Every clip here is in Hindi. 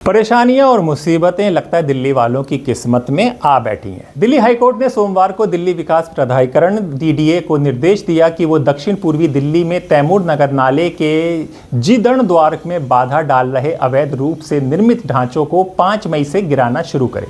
परेशानियां और मुसीबतें लगता है दिल्ली वालों की किस्मत में आ बैठी हैं। दिल्ली हाईकोर्ट ने सोमवार को दिल्ली विकास प्राधिकरण डीडीए को निर्देश दिया कि वो दक्षिण पूर्वी दिल्ली में तैमूर नगर नाले के जीर्णोद्धार में बाधा डाल रहे अवैध रूप से निर्मित ढांचों को 5 मई से गिराना शुरू करे।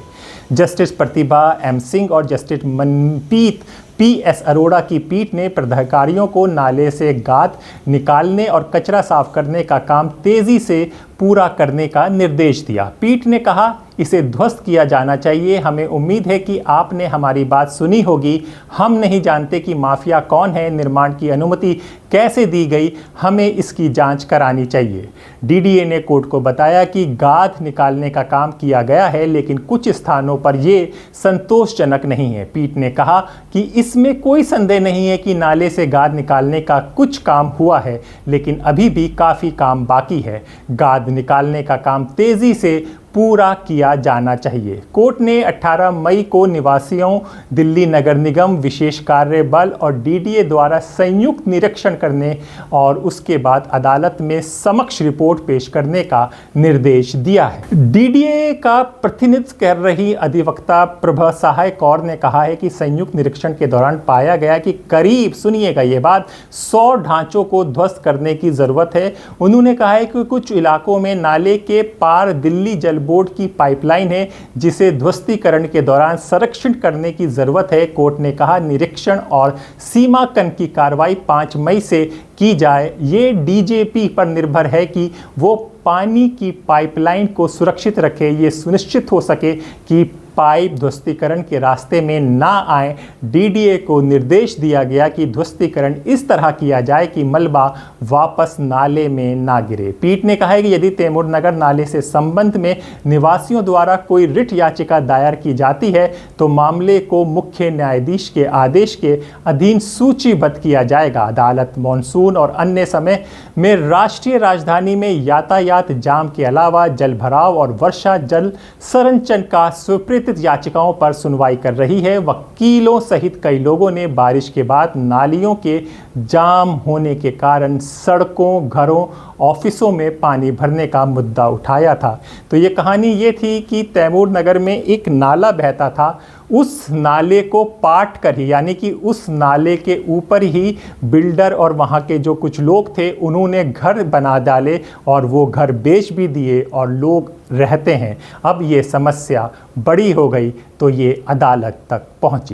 जस्टिस प्रतिभा एम सिंह और जस्टिस मनप्रीत पी.एस. अरोड़ा की पीठ ने प्राधिकारियों को नाले से गाद निकालने और कचरा साफ करने का काम तेजी से पूरा करने का निर्देश दिया। पीठ ने कहा, इसे ध्वस्त किया जाना चाहिए। हमें उम्मीद है कि आपने हमारी बात सुनी होगी। हम नहीं जानते कि माफिया कौन है, निर्माण की अनुमति कैसे दी गई, हमें इसकी जांच करानी चाहिए। डीडीए ने कोर्ट को बताया कि गाद निकालने का काम किया गया है, लेकिन कुछ स्थानों पर ये संतोषजनक नहीं है। पीठ ने कहा कि इसमें कोई संदेह नहीं है कि नाले से गाद निकालने का कुछ काम हुआ है, लेकिन अभी भी काफ़ी काम बाकी है। गाद निकालने का काम तेज़ी से पूरा किया जाना चाहिए। कोर्ट ने 18 मई को निवासियों, दिल्ली नगर निगम, विशेष कार्य बल और डीडीए द्वारा संयुक्त निरीक्षण करने और उसके बाद अदालत में समक्ष रिपोर्ट पेश करने का निर्देश दिया है। डीडीए का प्रतिनिधित्व कर रही अधिवक्ता प्रभा सहाय कौर ने कहा है कि संयुक्त निरीक्षण के दौरान पाया गया कि करीब, सुनिएगा ये बात, 100 ढांचों को ध्वस्त करने की ज़रूरत है। उन्होंने कहा है कि कुछ इलाकों में नाले के पार दिल्ली जल बोर्ड की पाइपलाइन है, जिसे ध्वस्तीकरण के दौरान संरक्षण करने की जरूरत है। कोर्ट ने कहा, निरीक्षण और सीमांकन की कार्रवाई 5 मई से की जाए। ये डीजीपी पर निर्भर है कि वो पानी की पाइपलाइन को सुरक्षित रखे, ये सुनिश्चित हो सके कि पाइप ध्वस्तीकरण के रास्ते में ना आए। डीडीए को निर्देश दिया गया कि ध्वस्तीकरण इस तरह किया जाए कि मलबा वापस नाले में ना गिरे। पीठ ने कहा है कि यदि तैमूर नगर नाले से संबंध में निवासियों द्वारा कोई रिट याचिका दायर की जाती है तो मामले को मुख्य न्यायाधीश के आदेश के अधीन सूचीबद्ध किया जाएगा। अदालत मॉनसून और अन्य समय में राष्ट्रीय राजधानी में यातायात जाम के अलावा जल भराव और वर्षा जल संचयन का स्वीकृत याचिकाओं पर सुनवाई कर रही है। वकीलों सहित कई लोगों ने बारिश के बाद नालियों के जाम होने के कारण सड़कों, घरों, ऑफिसों में पानी भरने का मुद्दा उठाया था। तो ये कहानी ये थी कि तैमूर नगर में एक नाला बहता था, उस नाले को पाट कर ही, यानी कि उस नाले के ऊपर ही बिल्डर और वहाँ के जो कुछ लोग थे उन्होंने घर बना डाले और वो घर बेच भी दिए और लोग रहते हैं। अब ये समस्या बड़ी हो गई तो ये अदालत तक पहुँची।